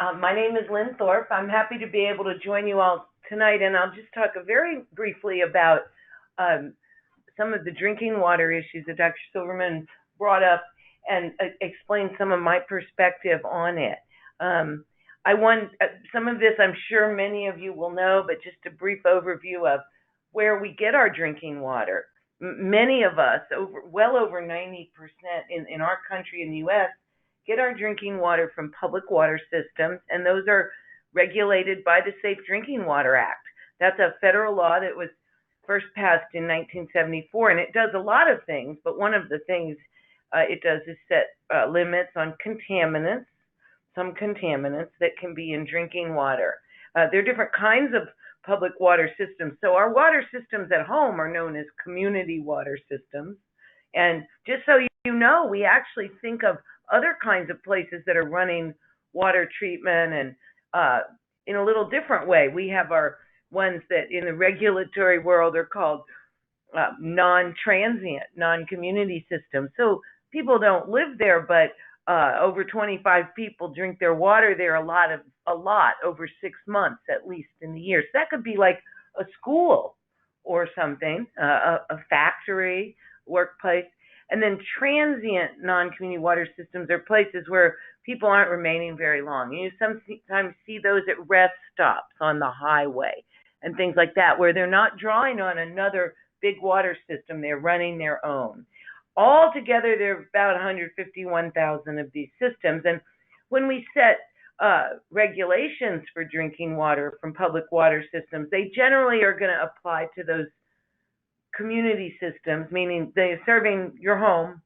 My name is Lynn Thorp. I'm happy to be able to join you all tonight, and I'll just talk very briefly about um, some of the drinking water issues that Dr. Silverman brought up and explain some of my perspective on it. Um, I want some of this, I'm sure many of you will know, but just a brief overview of where we get our drinking water. Many of us, well over 90% in our country in the U.S., get our drinking water from public water systems, and those are regulated by the Safe Drinking Water Act. That's a federal law that was first passed in 1974, and it does a lot of things, but one of the things it does is set limits on contaminants, some contaminants that can be in drinking water. There are different kinds of public water systems. So our water systems at home are known as community water systems. And just so you know, we actually think of other kinds of places that are running water treatment and in a little different way. We have our ones that in the regulatory world are called non-transient, non-community systems. So people don't live there, but over 25 people drink their water there a lot over 6 months at least in the year. So that could be like a school or something, a factory, workplace. And then transient non-community water systems are places where people aren't remaining very long. You sometimes see those at rest stops on the highway and things like that, where they're not drawing on another big water system. They're running their own. Altogether, there are about 151,000 of these systems. And when we set regulations for drinking water from public water systems, they generally are going to apply to those community systems, meaning they're serving your home,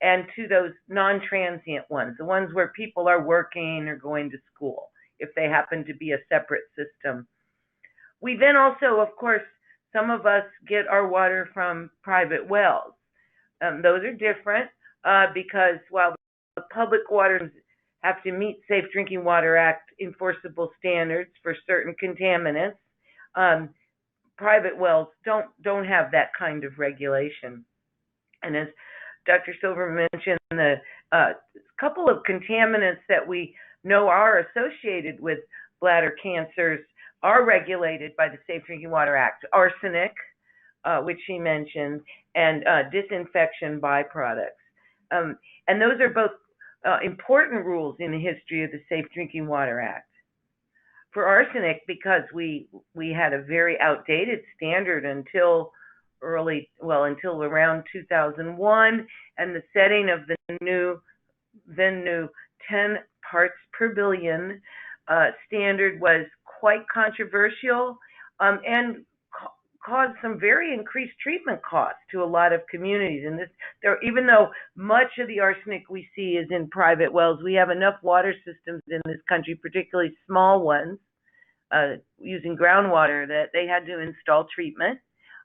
and to those non-transient ones, the ones where people are working or going to school, if they happen to be a separate system. We then also, of course, some of us get our water from private wells. Those are different because while the public waters have to meet Safe Drinking Water Act enforceable standards for certain contaminants, private wells don't have that kind of regulation. And as Dr. Silver mentioned, the couple of contaminants that we know are associated with bladder cancers are regulated by the Safe Drinking Water Act: arsenic, which she mentioned, and disinfection byproducts. And those are both important rules in the history of the Safe Drinking Water Act. For arsenic, because we had a very outdated standard until around 2001, and the setting of the then new 10 parts per billion standard was quite controversial and caused some very increased treatment costs to a lot of communities. And even though much of the arsenic we see is in private wells, we have enough water systems in this country, particularly small ones, using groundwater, that they had to install treatment.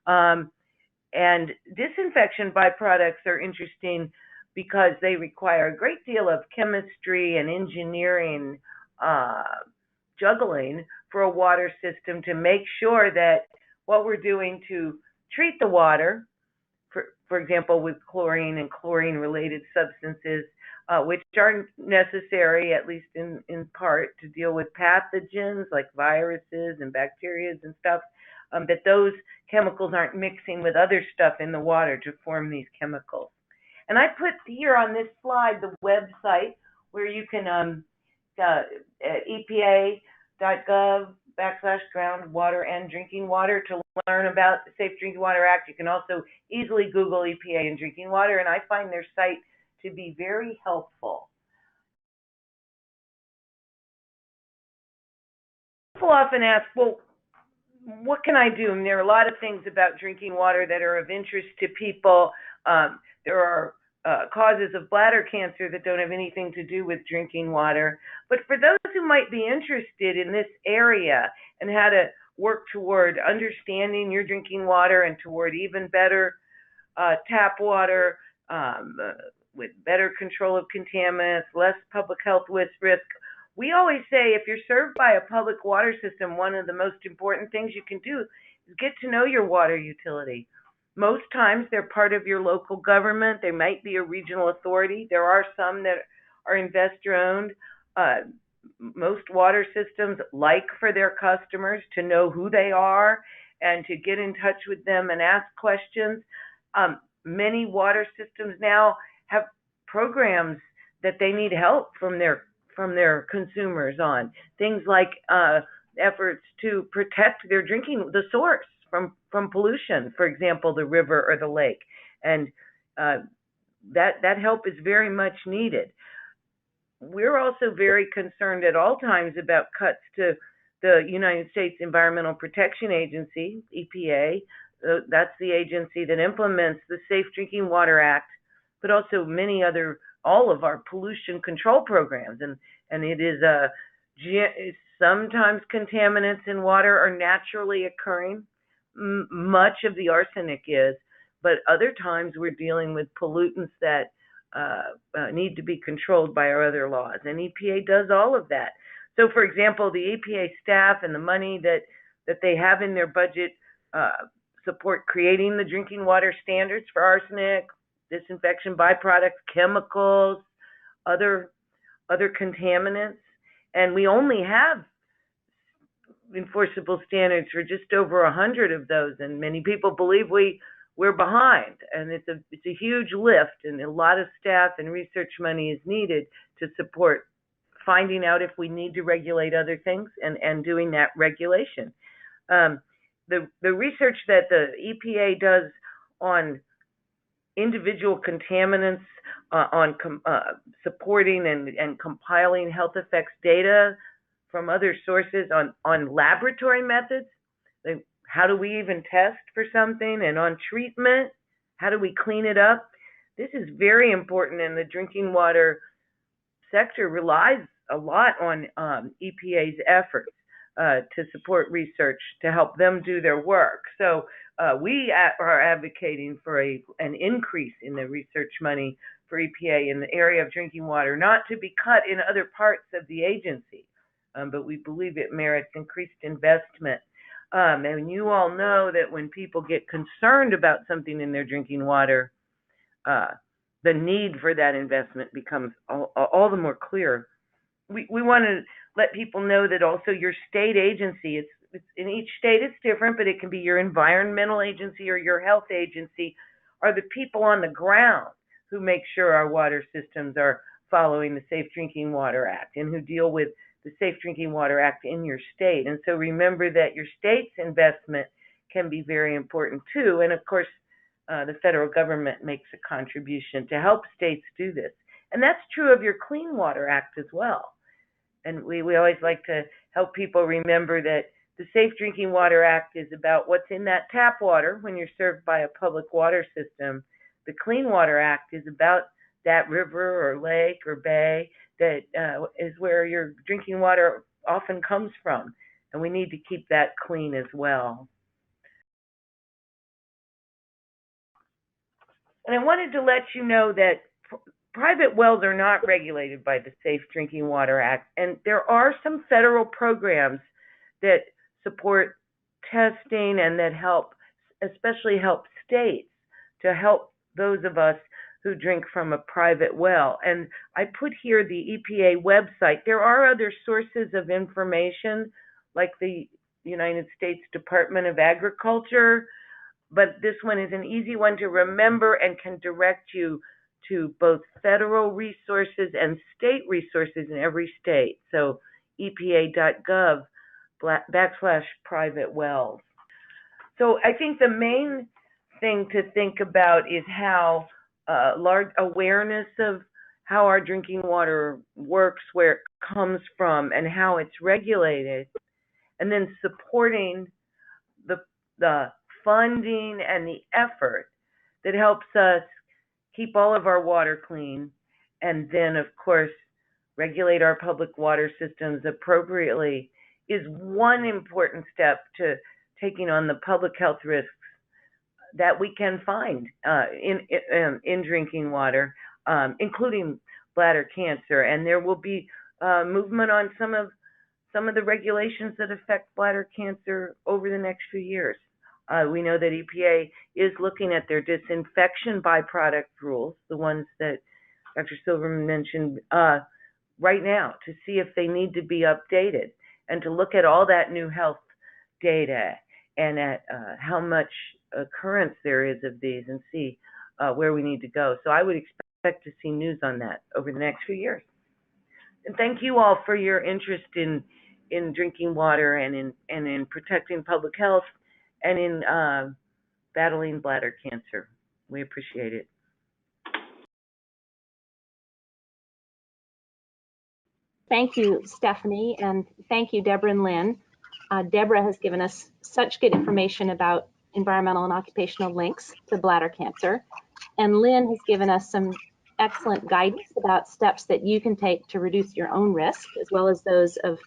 And disinfection byproducts are interesting because they require a great deal of chemistry and engineering juggling for a water system to make sure that what we're doing to treat the water, for example, with chlorine and chlorine-related substances, which are necessary, at least in part, to deal with pathogens like viruses and bacteria and stuff, that those chemicals aren't mixing with other stuff in the water to form these chemicals. And I put here on this slide the website where you can, EPA.gov/groundwater and drinking water, to learn about the Safe Drinking Water Act. You can also easily Google EPA and drinking water, and I find their site to be very helpful. People often ask, well, what can I do? And there are a lot of things about drinking water that are of interest to people. There are causes of bladder cancer that don't have anything to do with drinking water. But for those who might be interested in this area and how to work toward understanding your drinking water and toward even better tap water, with better control of contaminants, less public health risk, we always say if you're served by a public water system, one of the most important things you can do is get to know your water utility. Most times they're part of your local government. They might be a regional authority. There are some that are investor-owned. most water systems like for their customers to know who they are and to get in touch with them and ask questions. Many water systems now have programs that they need help from their consumers on things like efforts to protect their drinking the source from pollution, for example, the river or the lake, and uh, that help is very much needed. We're also very concerned at all times about cuts to the United States Environmental Protection Agency, EPA. That's the agency that implements the Safe Drinking Water Act, but also many other, all of our pollution control programs. And it is sometimes contaminants in water are naturally occurring. Much of the arsenic is, but other times we're dealing with pollutants that need to be controlled by our other laws, and EPA does all of that. So, for example, the EPA staff and the money that they have in their budget support creating the drinking water standards for arsenic, disinfection byproducts, chemicals, other contaminants, and we only have enforceable standards for just over 100 of those, and many people believe we're behind, and it's a huge lift, and a lot of staff and research money is needed to support finding out if we need to regulate other things and doing that regulation. The research that the EPA does on individual contaminants, on supporting and compiling health effects data from other sources on laboratory methods. How do we even test for something? And on treatment, how do we clean it up? This is very important, and the drinking water sector relies a lot on EPA's efforts to support research to help them do their work. So we are advocating for an increase in the research money for EPA in the area of drinking water, not to be cut in other parts of the agency, but we believe it merits increased investment. And you all know that when people get concerned about something in their drinking water, the need for that investment becomes all the more clear. We want to let people know that also your state agency, it's in each state it's different, but it can be your environmental agency or your health agency, are the people on the ground who make sure our water systems are following the Safe Drinking Water Act and who deal with the Safe Drinking Water Act in your state. And so remember that your state's investment can be very important too. And of course, the federal government makes a contribution to help states do this. And that's true of your Clean Water Act as well. And we always like to help people remember that the Safe Drinking Water Act is about what's in that tap water when you're served by a public water system. The Clean Water Act is about that river or lake or bay that is where your drinking water often comes from, and we need to keep that clean as well. And I wanted to let you know that private wells are not regulated by the Safe Drinking Water Act, and there are some federal programs that support testing and that especially help states to help those of us who drink from a private well. And I put here the EPA website. There are other sources of information, like the United States Department of Agriculture, but this one is an easy one to remember and can direct you to both federal resources and state resources in every state. So epa.gov/private wells. So I think the main thing to think about is how large awareness of how our drinking water works, where it comes from, and how it's regulated, and then supporting the funding and the effort that helps us keep all of our water clean, and then, of course, regulate our public water systems appropriately is one important step to taking on the public health risks that we can find in drinking water, including bladder cancer. And there will be movement on some of the regulations that affect bladder cancer over the next few years. We know that EPA is looking at their disinfection byproduct rules, the ones that Dr. Silverman mentioned, right now to see if they need to be updated and to look at all that new health data and at how much occurrence there is of these and see where we need to go. So I would expect to see news on that over the next few years. And thank you all for your interest in drinking water and in protecting public health and in battling bladder cancer. We appreciate it. Thank you, Stephanie, and thank you, Deborah and Lynn. Deborah has given us such good information about environmental and occupational links to bladder cancer, and Lynn has given us some excellent guidance about steps that you can take to reduce your own risk, as well as those of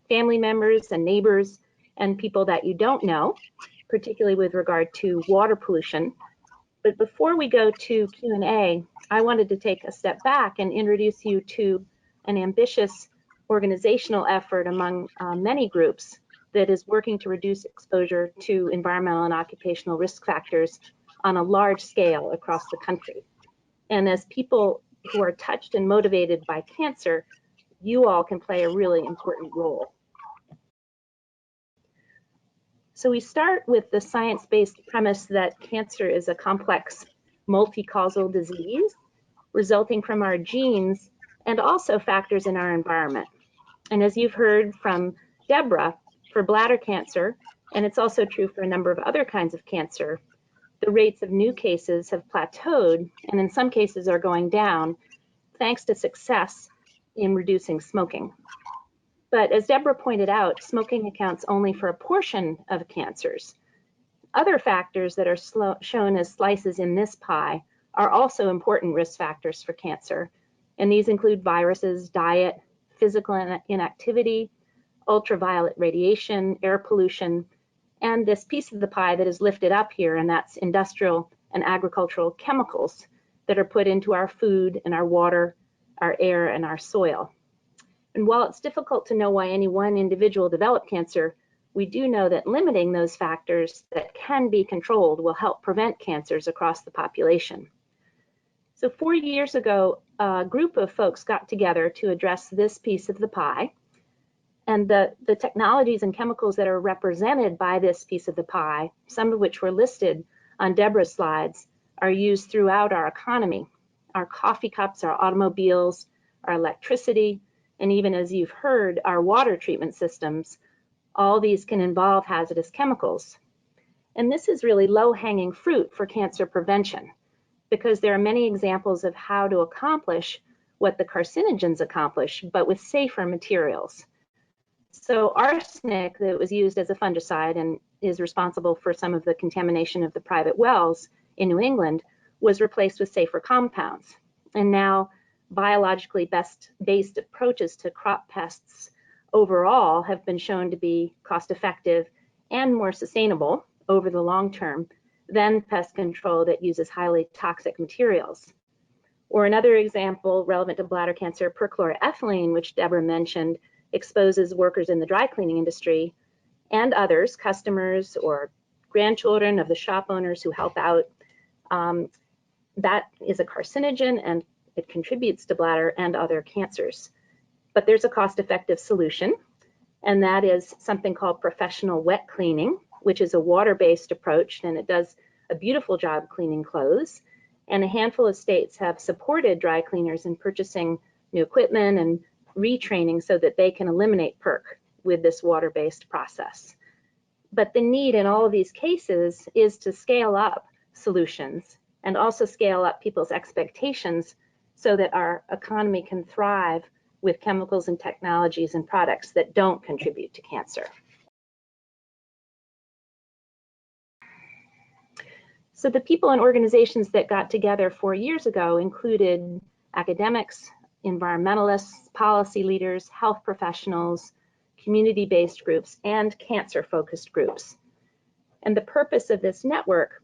family members and neighbors and people that you don't know, particularly with regard to water pollution. But before we go to Q&A, I wanted to take a step back and introduce you to an ambitious organizational effort among many groups that is working to reduce exposure to environmental and occupational risk factors on a large scale across the country. And as people who are touched and motivated by cancer, you all can play a really important role. So we start with the science-based premise that cancer is a complex multi-causal disease resulting from our genes and also factors in our environment. And as you've heard from Deborah, for bladder cancer, and it's also true for a number of other kinds of cancer, the rates of new cases have plateaued and in some cases are going down thanks to success in reducing smoking. But as Deborah pointed out, smoking accounts only for a portion of cancers. Other factors that are shown as slices in this pie are also important risk factors for cancer, and these include viruses, diet, physical inactivity, ultraviolet radiation, air pollution, and this piece of the pie that is lifted up here, and that's industrial and agricultural chemicals that are put into our food and our water, our air, and our soil. And while it's difficult to know why any one individual developed cancer, we do know that limiting those factors that can be controlled will help prevent cancers across the population. So 4 years ago, a group of folks got together to address this piece of the pie. And the technologies and chemicals that are represented by this piece of the pie, some of which were listed on Deborah's slides, are used throughout our economy. Our coffee cups, our automobiles, our electricity, and even as you've heard, our water treatment systems, all these can involve hazardous chemicals. And this is really low-hanging fruit for cancer prevention because there are many examples of how to accomplish what the carcinogens accomplish, but with safer materials. So arsenic that was used as a fungicide and is responsible for some of the contamination of the private wells in New England was replaced with safer compounds. And now biologically based approaches to crop pests overall have been shown to be cost-effective and more sustainable over the long term than pest control that uses highly toxic materials. Or another example relevant to bladder cancer, perchloroethylene, which Deborah mentioned, exposes workers in the dry cleaning industry and others, customers or grandchildren of the shop owners who help out. That is a carcinogen and it contributes to bladder and other cancers. But there's a cost-effective solution, and that is something called professional wet cleaning, which is a water-based approach, and it does a beautiful job cleaning clothes. And a handful of states have supported dry cleaners in purchasing new equipment and retraining so that they can eliminate PERC with this water-based process. But the need in all of these cases is to scale up solutions and also scale up people's expectations so that our economy can thrive with chemicals and technologies and products that don't contribute to cancer. So the people and organizations that got together 4 years ago included academics, environmentalists, policy leaders, health professionals, community-based groups, and cancer-focused groups. And the purpose of this network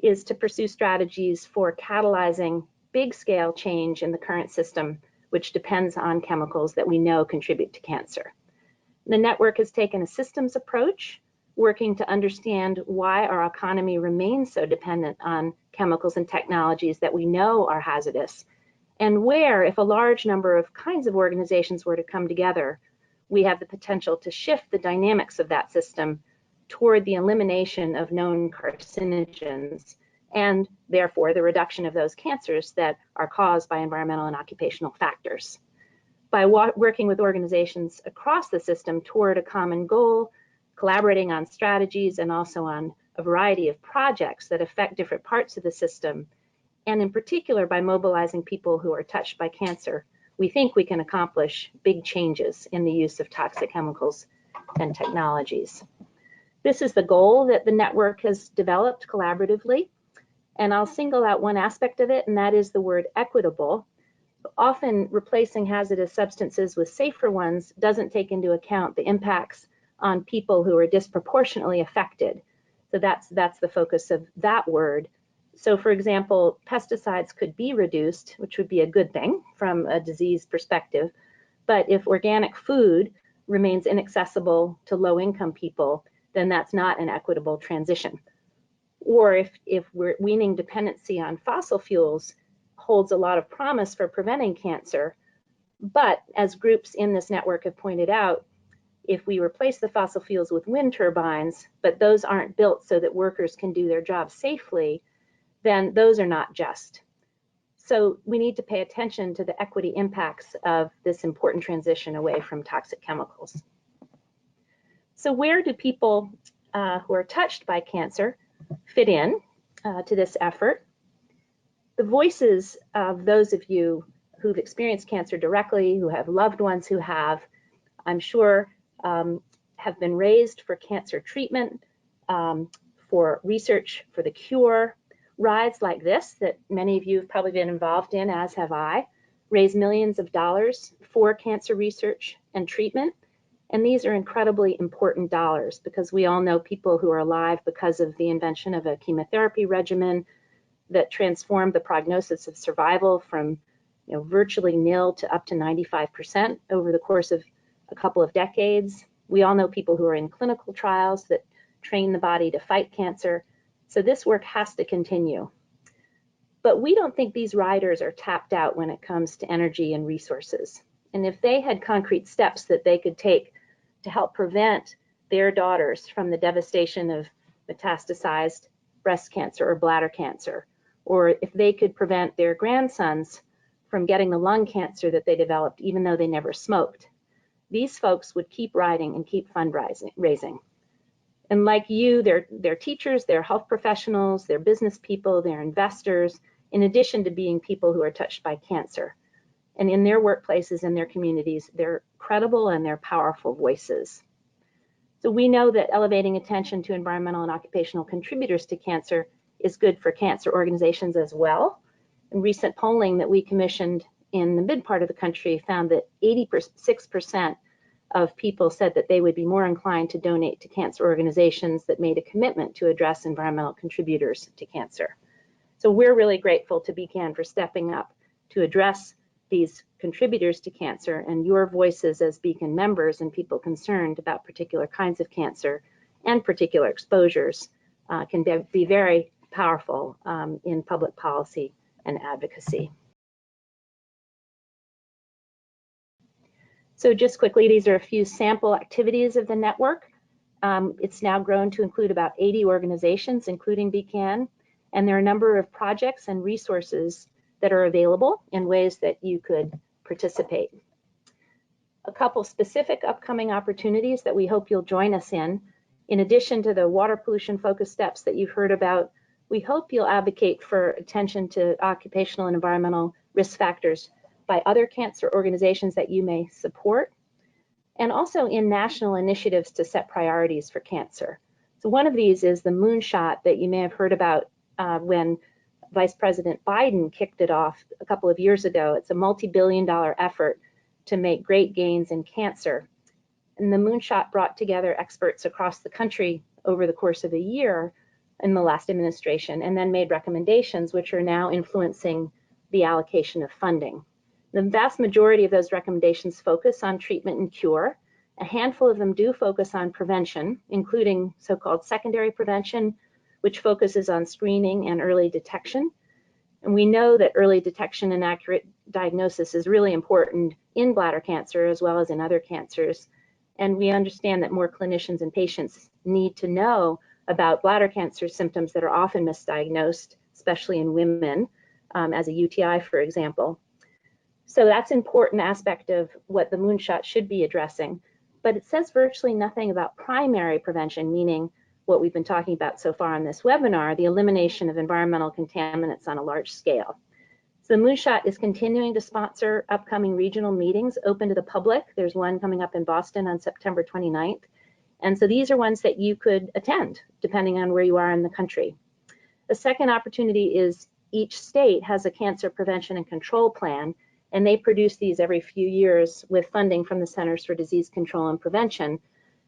is to pursue strategies for catalyzing big-scale change in the current system, which depends on chemicals that we know contribute to cancer. The network has taken a systems approach, working to understand why our economy remains so dependent on chemicals and technologies that we know are hazardous, and where, if a large number of kinds of organizations were to come together, we have the potential to shift the dynamics of that system toward the elimination of known carcinogens and therefore the reduction of those cancers that are caused by environmental and occupational factors. By working with organizations across the system toward a common goal, collaborating on strategies and also on a variety of projects that affect different parts of the system, and in particular by mobilizing people who are touched by cancer, we think we can accomplish big changes in the use of toxic chemicals and technologies. This is the goal that the network has developed collaboratively, and I'll single out one aspect of it, and that is the word equitable. Often replacing hazardous substances with safer ones doesn't take into account the impacts on people who are disproportionately affected. So that's the focus of that word. So for example, pesticides could be reduced, which would be a good thing from a disease perspective. But if organic food remains inaccessible to low-income people, then that's not an equitable transition. Or if we're weaning dependency on fossil fuels holds a lot of promise for preventing cancer, but as groups in this network have pointed out, if we replace the fossil fuels with wind turbines, but those aren't built so that workers can do their job safely, then those are not just. So we need to pay attention to the equity impacts of this important transition away from toxic chemicals. So where do people who are touched by cancer fit in to this effort? The voices of those of you who've experienced cancer directly, who have loved ones who have, I'm sure, have been raised for cancer treatment, for research for the cure. Rides like this that many of you have probably been involved in, as have I, raise millions of dollars for cancer research and treatment. And these are incredibly important dollars because we all know people who are alive because of the invention of a chemotherapy regimen that transformed the prognosis of survival from virtually nil to up to 95% over the course of a couple of decades. We all know people who are in clinical trials that train the body to fight cancer. So this work has to continue. But we don't think these riders are tapped out when it comes to energy and resources. And if they had concrete steps that they could take to help prevent their daughters from the devastation of metastasized breast cancer or bladder cancer, or if they could prevent their grandsons from getting the lung cancer that they developed even though they never smoked, these folks would keep riding and keep fundraising. And like you, they're teachers, they're health professionals, they're business people, they're investors, in addition to being people who are touched by cancer. And in their workplaces and their communities, they're credible and they're powerful voices. So we know that elevating attention to environmental and occupational contributors to cancer is good for cancer organizations as well. And recent polling that we commissioned in the mid part of the country found that 86% of people said that they would be more inclined to donate to cancer organizations that made a commitment to address environmental contributors to cancer. So we're really grateful to BCAN for stepping up to address these contributors to cancer, and your voices as Beacon members and people concerned about particular kinds of cancer and particular exposures can be very powerful in public policy and advocacy. So just quickly, these are a few sample activities of the network. It's now grown to include about 80 organizations, including BCAN, and there are a number of projects and resources that are available in ways that you could participate. A couple specific upcoming opportunities that we hope you'll join us in addition to the water pollution focus steps that you've heard about, we hope you'll advocate for attention to occupational and environmental risk factors by other cancer organizations that you may support, and also in national initiatives to set priorities for cancer. So one of these is the moonshot that you may have heard about when Vice President Biden kicked it off a couple of years ago. It's a multi-billion-dollar effort to make great gains in cancer. And the moonshot brought together experts across the country over the course of a year in the last administration, and then made recommendations which are now influencing the allocation of funding. The vast majority of those recommendations focus on treatment and cure. A handful of them do focus on prevention, including so-called secondary prevention, which focuses on screening and early detection. And we know that early detection and accurate diagnosis is really important in bladder cancer as well as in other cancers. And we understand that more clinicians and patients need to know about bladder cancer symptoms that are often misdiagnosed, especially in women, as a UTI, for example. So that's an important aspect of what the moonshot should be addressing. But it says virtually nothing about primary prevention, meaning what we've been talking about so far on this webinar, the elimination of environmental contaminants on a large scale. So the moonshot is continuing to sponsor upcoming regional meetings open to the public. There's one coming up in Boston on September 29th. And so these are ones that you could attend depending on where you are in the country. The second opportunity is each state has a cancer prevention and control plan, and they produce these every few years with funding from the Centers for Disease Control and Prevention.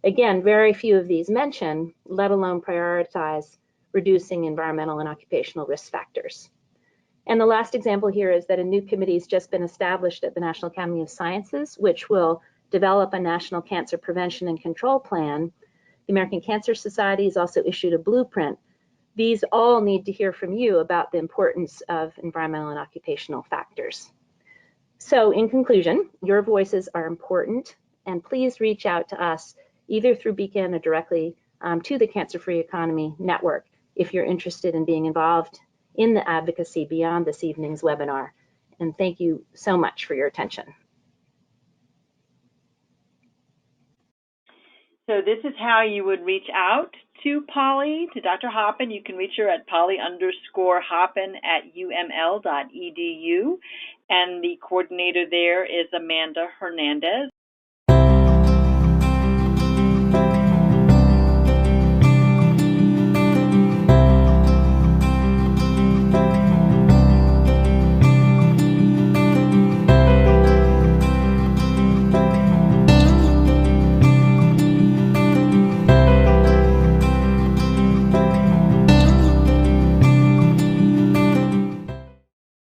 Again, very few of these mention, let alone prioritize, reducing environmental and occupational risk factors. And the last example here is that a new committee has just been established at the National Academy of Sciences, which will develop a national cancer prevention and control plan. The American Cancer Society has also issued a blueprint. These all need to hear from you about the importance of environmental and occupational factors. So in conclusion, your voices are important, and please reach out to us either through Beacon or directly to the Cancer-Free Economy Network if you're interested in being involved in the advocacy beyond this evening's webinar. And thank you so much for your attention. So this is how you would reach out to Polly, to Dr. Hoppin. You can reach her at polly_hoppin@uml.edu. And the coordinator there is Amanda Hernandez.